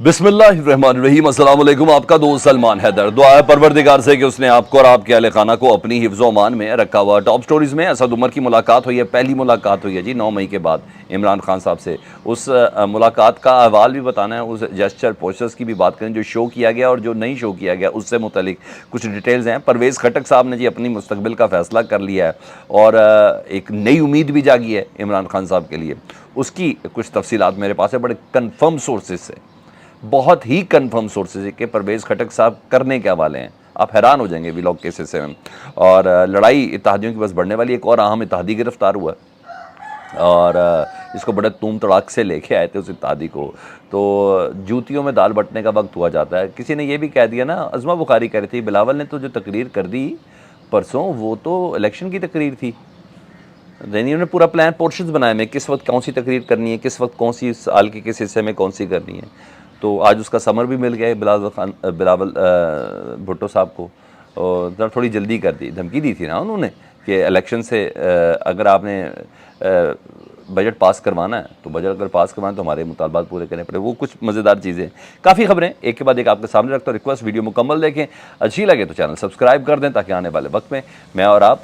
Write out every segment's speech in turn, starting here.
बिस्मिल्लाहिर्रहमानिर्रहीम, अस्सलाम वालेकुम। आपका दोस्त सलमान हैदर। दुआ है परवरदिगार से कि उसने आपको और आपके अहले खाना को अपनी हिफ्ज़ अमान में रखा हुआ। टॉप स्टोरीज़ में असद उमर की मुलाकात हुई है, पहली मुलाकात हुई है जी 9 मई के बाद इमरान खान साहब से। उस मुलाकात का अहवाल भी बताना है, उस जेस्चर पोस्टर्स की भी बात करें जो शो किया गया और जो नहीं शो किया गया, उससे मुतलिक कुछ डिटेल्स हैं। परवेज़ खटक साहब ने जी अपनी मुस्तकबिल का फ़ैसला कर लिया है और एक नई उम्मीद भी जागी है इमरान खान साहब के लिए। उसकी कुछ तफसीलात मेरे पास है बड़े कन्फर्म सोर्सेज से, बहुत ही कन्फर्म सोर्सेज कि परवेज़ खटक साहब करने क्या वाले हैं। आप हैरान हो जाएंगे व्लॉग के सिलसिले में। और लड़ाई इत्तेहादियों की बस बढ़ने वाली। एक और अहम इत्तेहादी गिरफ्तार हुआ और इसको बड़े तूम तड़ाक से लेके आए थे उस इत्तेहादी को। तो जूतियों में दाल बटने का वक्त हुआ जाता है। किसी ने यह भी कह दिया ना, अज़मा बुखारी कह रही थी बिलावल ने तो जो तकरीर कर दी परसों, वो तो इलेक्शन की तकरीर थी। उन्होंने पूरा प्लान पोर्शंस बनाए में किस वक्त कौन सी तकरीर करनी है, किस वक्त कौन सी साल के किस हिस्से में कौन सी करनी है। तो आज उसका समर भी मिल गया है बिलावल भुट्टो साहब को। और थोड़ी जल्दी कर दी, धमकी दी थी ना उन्होंने कि इलेक्शन से अगर आपने बजट पास करवाना है तो बजट अगर पास करवाना है तो हमारे मुतालबात पूरे करने पड़े। वो कुछ मज़ेदार चीज़ें, काफ़ी खबरें एक के बाद एक आपके सामने रखता हूँ। रिक्वेस्ट वीडियो मुकम्मल देखें, अच्छी लगे तो चैनल सब्सक्राइब कर दें ताकि आने वाले वक्त में मैं और आप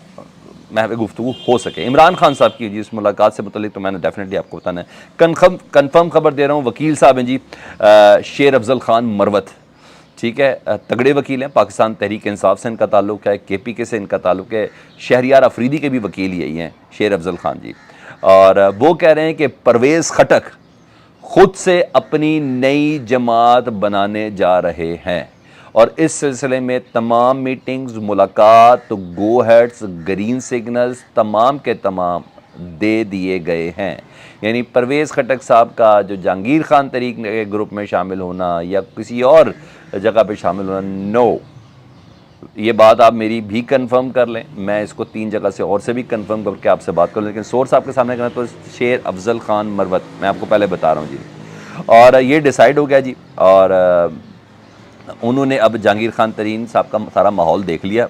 महव गुफ्तगू हो सके। इमरान खान साहब की जी इस मुलाकात से मुतलिक तो मैंने डेफिनेटली आपको बताना है। कन्फर्म खबर दे रहा हूँ। वकील साहब हैं जी शेर अफजल खान मरवत, ठीक है, तगड़े वकील हैं। पाकिस्तान तहरीक इंसाफ से इनका ताल्लुक़ है, KPK से इनका ताल्लुक़ है। शहरियार अफरीदी के भी वकील यही हैं शेर अफजल खान जी। और वो कह रहे हैं कि परवेज़ खटक खुद से अपनी नई जमात बनाने जा रहे हैं और इस सिलसिले में तमाम मीटिंग्स, मुलाकात, गो हेड्स, ग्रीन सिग्नल्स तमाम के तमाम दे दिए गए हैं। यानी परवेज़ खटक साहब का जो जहांगीर खान तरीक के ग्रुप में शामिल होना या किसी और जगह पे शामिल होना, नो, ये बात आप मेरी भी कंफर्म कर लें। मैं इसको 3 जगह से और से भी कंफर्म करके आपसे बात करूँ, लेकिन सोर्स आपके सामने करना तो शेर अफजल खान मरवत मैं आपको पहले बता रहा हूँ जी। और ये डिसाइड हो गया जी। और उन्होंने अब जहांगीर खान तरीन साहब का सारा माहौल देख लिया,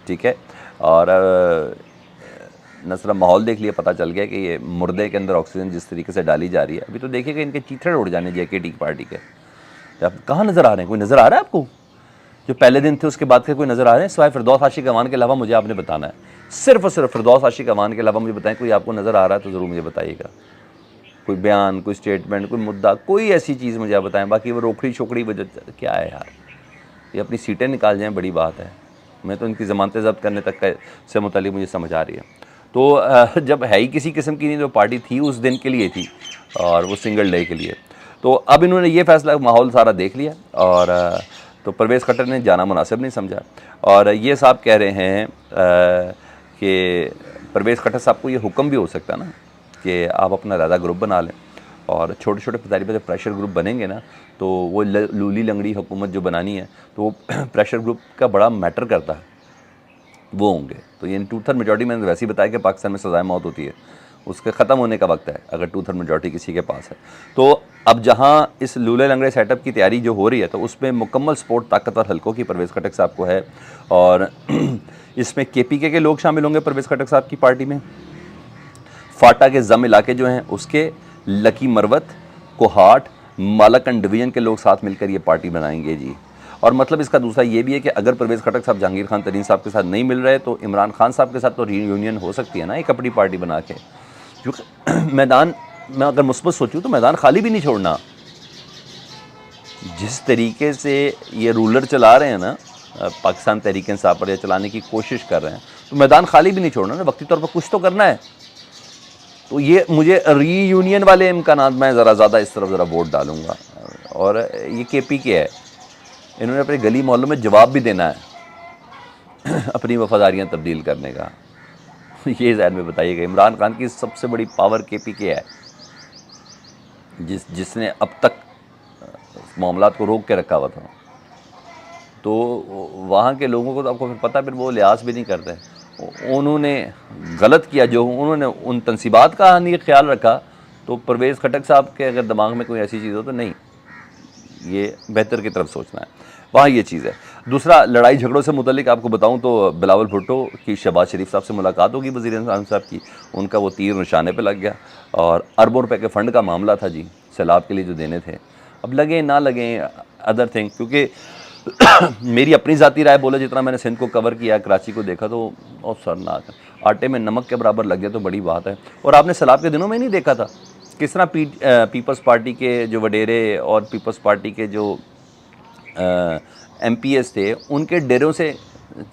ठीक है, और न सिर्फ माहौल देख लिया, पता चल गया कि ये मुर्दे के अंदर ऑक्सीजन जिस तरीके से डाली जा रही है। अभी तो देखिएगा इनके चीथड़े उड़ जाने JKT पार्टी के। अब कहाँ नज़र आ रहे हैं? कोई नज़र आ रहा है आपको? जो पहले दिन थे उसके बाद के कोई नज़र आ रहे हैं? सिवाय फिरदौस आशिक अवान के अलावा मुझे आपने बताना है, सिर्फ और सिर्फ फिरदौस आशिक अवान के अलावा मुझे बताएं कोई आपको नज़र आ रहा है तो ज़रूर मुझे बताइएगा। कोई बयान, कोई स्टेटमेंट, कोई मुद्दा, कोई ऐसी चीज़ मुझे आप बताएं। बाकी वो रोकड़ी छोकड़ी वजह क्या है यार, ये अपनी सीटें निकाल जाएं बड़ी बात है। मैं तो इनकी ज़मानतें ज़ब्त करने तक से मुतालिक मुझे समझ आ रही है। तो जब है ही किसी किस्म की नहीं, जो पार्टी थी उस दिन के लिए थी और वो सिंगल डे के लिए। तो अब इन्होंने ये फैसला, माहौल सारा देख लिया और तो परवेज़ खट्टर ने जाना मुनासिब नहीं समझा। और ये साहब कह रहे हैं कि परवेज़ खट्टर साहब को ये हुक्म भी हो सकता है ना कि आप अपना ज़्यादा ग्रुप बना लें और छोटे छोटे पदारी पर जब प्रेशर ग्रुप बनेंगे ना तो वो लूली लंगड़ी हुकूमत जो बनानी है तो वो प्रेशर ग्रुप का बड़ा मैटर करता है, वो होंगे। तो ये 2/3 मेजॉरिटी मैंने वैसे ही बताया कि पाकिस्तान में सज़ाए मौत होती है, उसके ख़त्म होने का वक्त है अगर 2/3 मेजॉरिटी किसी के पास है। तो अब जहाँ इस लूले लंगड़े सेटअप की तैयारी जो हो रही है तो उसमें मुकम्मल सपोर्ट ताकतवर हल्कों की परवेज़ खटक साहब को है। और इसमें KPK के लोग शामिल होंगे परवेज़ खटक साहब की पार्टी में। फाटा के जम इलाके जो हैं उसके लकी मरवत, कोहाट, मालाकंड डिवीज़न के लोग साथ मिलकर ये पार्टी बनाएंगे जी। और मतलब इसका दूसरा ये भी है कि अगर परवेज़ खटक साहब जहांगीर खान तरीन साहब के साथ नहीं मिल रहे तो इमरान खान साहब के साथ तो रीयूनियन हो सकती है ना एक अपनी पार्टी बना के। क्योंकि मैदान मैं अगर मुस्बत सोचूं तो मैदान खाली भी नहीं छोड़ना। जिस तरीके से ये रूलर चला रहे हैं ना पाकिस्तान तहरीक इंसाफ पर, या चलाने की कोशिश कर रहे हैं, तो मैदान खाली भी नहीं छोड़ना ना, वक्ती तौर पर कुछ तो करना है। तो ये मुझे रीयूनियन वाले इम्कानात मैं ज़रा ज़्यादा इस तरफ ज़रा वोट डालूँगा। और ये KPK है, इन्होंने अपने गली मोहल्लों में जवाब भी देना है अपनी वफादारियाँ तब्दील करने का। ये ज़हन में बताइएगा, इमरान खान की सबसे बड़ी पावर KPK है जिसने अब तक मामलात को रोक के रखा हुआ था। तो वहाँ के लोगों को तो आपको फिर पता, फिर वो लिहाज भी नहीं करते। उन्होंने गलत किया जो उन्होंने उन तनसीबात का नहीं ख्याल रखा। तो परवेज़ खटक साहब के अगर दिमाग में कोई ऐसी चीज़ हो तो नहीं, ये बेहतर की तरफ सोचना है, वहाँ ये चीज़ है। दूसरा, लड़ाई झगड़ों से मुतल्लिक आपको बताऊं तो बिलावल भुट्टो की शहबाज शरीफ साहब से मुलाकात होगी, वज़ीर आज़म साहब की, उनका वो तीर निशाने पे लग गया और अरबों रुपए के फ़ंड का मामला था जी, सैलाब के लिए जो देने थे, अब लगें ना लगें अदर थिंग, क्योंकि मेरी अपनी ज़ाती राय बोले, जितना मैंने सिंध को कवर किया, कराची को देखा, तो बहुत शर्मनाक है। आटे में नमक के बराबर लग गया तो बड़ी बात है। और आपने सैलाब के दिनों में नहीं देखा था किस तरह पीपल्स पार्टी के जो वडेरे और पीपल्स पार्टी के जो MPs थे, उनके डेरों से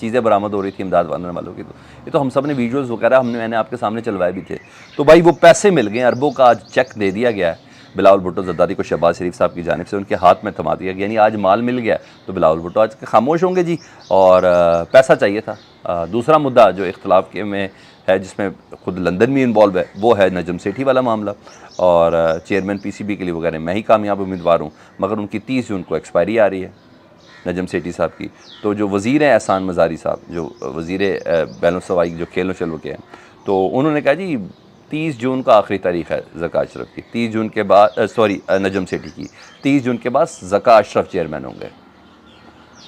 चीज़ें बरामद हो रही थी इमदाद वाले वालों की। तो ये तो हम सब ने वीडियोज़ वगैरह मैंने आपके सामने चलवाए भी थे। तो भाई वो पैसे मिल गए, अरबों का आज चेक दे दिया गया है बिलावल भुट्टो ज़रदारी को शहबाज शरीफ साहब की जानिब से, उनके हाथ में थमा दिया गया। यानी आज माल मिल गया तो बिलावल भुट्टो आज खामोश होंगे जी, और पैसा चाहिए था। दूसरा मुद्दा जो इख्तलाफ के में है, जिसमें खुद लंदन भी इन्वॉल्व है, वो है नजम सेठी वाला मामला। और चेयरमैन PCB के लिए वगैरह मैं ही कामयाब उम्मीदवार हूँ, मगर उनकी 30 जून को एक्सपायरी आ रही है नजम सेठी साहब की। तो जो वज़ीर हैं एहसान मज़ारी साहब, जो वज़ीर बैनुल सवाई जो खेल चलो के हैं, तो उन्होंने कहा जी 30 जून का आखिरी तारीख़ है ज़का अशरफ की। 30 जून के बाद नजम सेठी की 30 जून के बाद ज़का अशरफ चेयरमैन होंगे।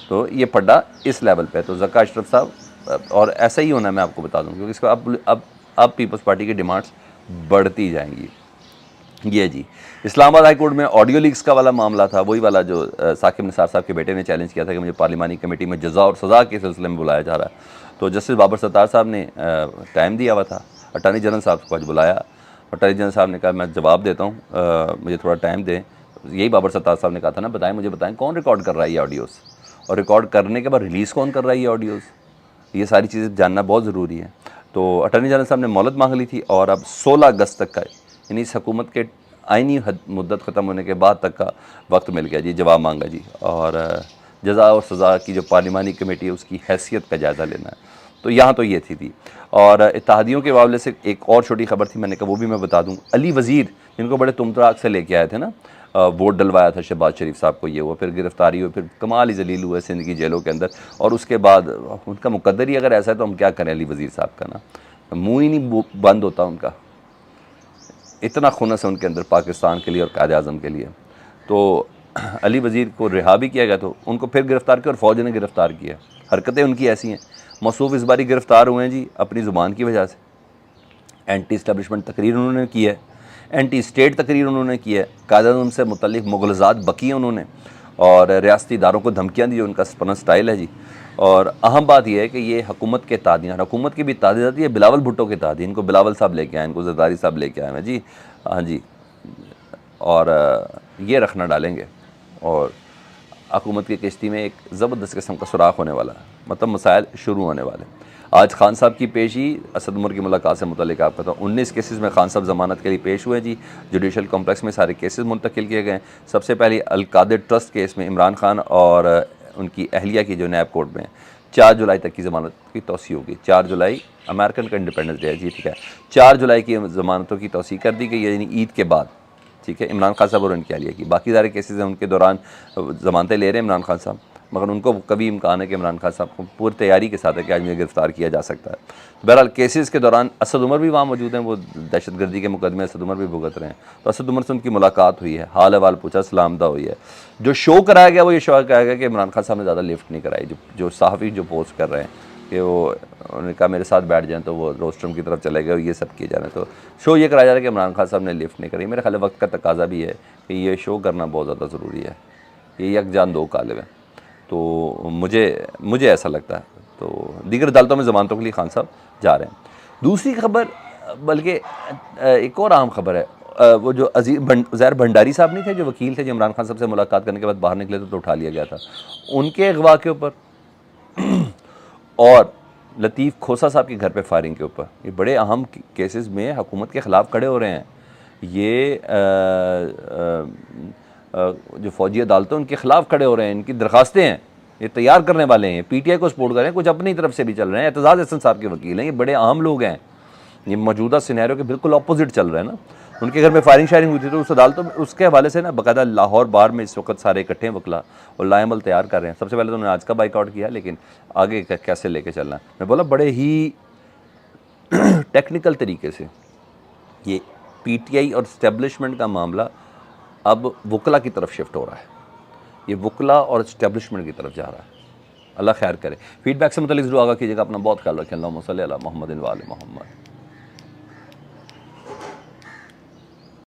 तो ये पड्डा इस लेवल पे, तो ज़का अशरफ साहब, और ऐसा ही होना है, मैं आपको बता दूँ, क्योंकि इसका अब पीपल्स पार्टी की डिमांड्स बढ़ती जाएंगी। ये जी इस्लामाबाद हाई कोर्ट में ऑडियो लीक्स का वाला मामला था, वही वाला जो साकिब निसार साहब के बेटे ने चैलेंज किया था कि मुझे पार्लिमानी कमेटी में जज़ा और सज़ा के सिलसिले में बुलाया जा रहा है। तो जस्टिस बाबर सत्तार साहब ने टाइम दिया हुआ था, अटॉर्नी जनरल साहब को आज बुलाया। अटॉर्नी जनरल साहब ने कहा मैं जवाब देता हूँ, मुझे थोड़ा टाइम दें। यही बाबर सत्तार साहब ने कहा था ना, मुझे बताएं कौन रिकॉर्ड कर रहा है ये ऑडियोज़, और रिकॉर्ड करने के बाद रिलीज़ कौन कर रहा है ये ऑडियोज़, ये सारी चीज़ें जानना बहुत ज़रूरी है। तो अटॉर्नी जनरल साहब ने मोहलत मांग ली थी, और अब 16 अगस्त तक का, यानी इस हुकूमत के आइनी मुद्दत ख़त्म होने के बाद तक का वक्त मिल गया जी, जवाब मांगा जी। और जज़ा और सज़ा की जो पार्लिमानी कमेटी है उसकी हैसियत का जायज़ा लेना है। तो यहाँ तो ये थी। और इत्तेहादियों के मामले से एक और छोटी खबर थी, मैंने कहा वो भी मैं बता दूँ। अली वज़ीर, जिनको बड़े तुमतराक से लेके आए थे ना, वोट डलवाया था शहबाज शरीफ साहब को, ये हुआ, फिर गिरफ्तारी हुई, फिर कमाल ही जलील हुए सिंध की जेलों के अंदर। और उसके बाद उनका मुकद्दर ही अगर ऐसा है तो हम क्या करें अली वज़ीर साहब का ना, मुँह ही नहीं बंद होता उनका, इतना खुनस है उनके अंदर पाकिस्तान के लिए और कायद आज़म के लिए। तो अली वज़ीर को रिहा भी किया गया, तो उनको फिर गिरफ़्तार किया और फ़ौज ने गिरफ़्तार किया। हरकतें उनकी ऐसी हैं। मसूफ़ इस बारी गिरफ़्तार हुए हैं जी अपनी ज़ुबान की वजह से। एंटी इस्टेब्लिशमेंट तकरीर उन्होंने की है, एंटी स्टेट तकरीर उन्होंने की है, कायद आज़म से मुतल्लिक़ मुग़लज़ात बकी हैं उन्होंने, और रियासती इदारों को धमकियाँ दी, उनका स्पना स्टाइल है जी। और अहम बात यह है कि ये हुकूमत के तादियाँ, हुकूमत की भी तादी जाती है, बिलावल भुट्टो के तादी, इनको बिलावल साहब लेके आए, इनको ज़रदारी साहब लेके आए हैं जी, हाँ जी। और ये रखना डालेंगे, और हुकूमत की किश्ती में एक ज़बरदस्त किस्म का सुराख होने वाला है, मतलब मसाइल शुरू होने वाले। आज खान साहब की पेशी असद उमर की मुलाकात से मुतल्लिक़ आपका तो 19 केसेस में खान साहब ज़मानत के लिए पेश हुए जी। जुडिशल कॉम्प्लेक्स में सारे केसेस मुंतकिल किए गए। सबसे पहले अलकादिर ट्रस्ट केस में इमरान खान और उनकी अहलिया की जो नैब कोर्ट में 4 जुलाई तक की ज़मानत की तौसी होगी। 4 जुलाई अमेरिकन का इंडिपेंडेंस डे है जी, ठीक है। 4 जुलाई की ज़मानतों की तौसी कर दी गई, यानी ईद के बाद, ठीक है। इमरान खान साहब और उनकी अहलिया की, बाकी सारे केसेस हैं उनके दौरान ज़मानतें ले रहे हैं इमरान खान साहब, मगर उनको कभी इम्कान है कि इमरान खान साहब को पूरी तैयारी के साथ है कि आज मुझे गिरफ़्तार किया जा सकता है। बहरहाल केसेस के दौरान असद उमर भी वहाँ मौजूद हैं, वो दहशतगर्दी के मुकदमे असद उमर भी भुगत रहे हैं। तो असद उमर से उनकी मुलाकात हुई है, हाल अहवाल पूछा, सलामदा हुई है। जो शो कराया गया वो ये शो कराया गया कि इमरान खान साहब ने ज़्यादा लिफ्ट नहीं कराई। जो सहाफ़ी जो पोस्ट कर रहे हैं कि वो, उन्होंने कहा मेरे साथ बैठ जाएँ, तो वो रोस्टरूम की तरफ चले गए और ये सब किए जा रहे हैं। तो शो ये कराया जा रहा है कि इमरान खान साहब ने लिफ्ट नहीं करी। मेरे ख्याल वक्त का तकाजा भी है कि ये शो करना बहुत ज़्यादा ज़रूरी है, ये एक जान दो कालिब है। तो मुझे ऐसा लगता है। तो दीगर अदालतों में ज़मानतों के लिए खान साहब जा रहे हैं। दूसरी खबर, बल्कि एक और अहम खबर है, वो जो ज़ैर भंडारी साहब नहीं थे, जो वकील थे, जो इमरान खान साहब से मुलाकात करने के बाद बाहर निकले तो उठा लिया गया था, उनके अगवा के ऊपर और लतीफ़ खोसा साहब के घर पे फायरिंग के ऊपर, ये बड़े अहम केसेस में हुकूमत के ख़िलाफ़ खड़े हो रहे हैं। ये जो फ़ौजी अदालतें उनके ख़िलाफ़ खड़े हो रहे हैं, इनकी दरखास्तें हैं, ये तैयार करने वाले हैं, PTI को सपोर्ट कर रहे हैं, कुछ अपनी तरफ से भी चल रहे हैं। एतजाज़ हसन साहब के वकील हैं, ये बड़े अहम लोग हैं, ये मौजूदा सिनेरियो के बिल्कुल अपोजिट चल रहे हैं ना। उनके घर में फायरिंग शायरिंग हुई थी, तो उस अदालतों में उसके हवाले से ना बाकायदा लाहौर बार में इस वक्त सारे इकट्ठे हैं वकला और लाएमल तैयार कर रहे हैं। सबसे पहले तो उन्होंने आज का बाइकआउट किया, लेकिन आगे कैसे लेके चलना है, मैं बोला बड़े ही टेक्निकल तरीके से ये PTI और इस्टेब्लिशमेंट का मामला अब वकला की तरफ शिफ्ट हो रहा है, ये वकला और इस्टेब्लिशमेंट की तरफ जा रहा है। अल्लाह खैर करे। फीडबैक से मतलब ज़रूर आगा कीजिएगा। अपना बहुत ख्याल रखें। अल्लाहुम्मा सल्ली अला मुहम्मदिन व आले मुहम्मद।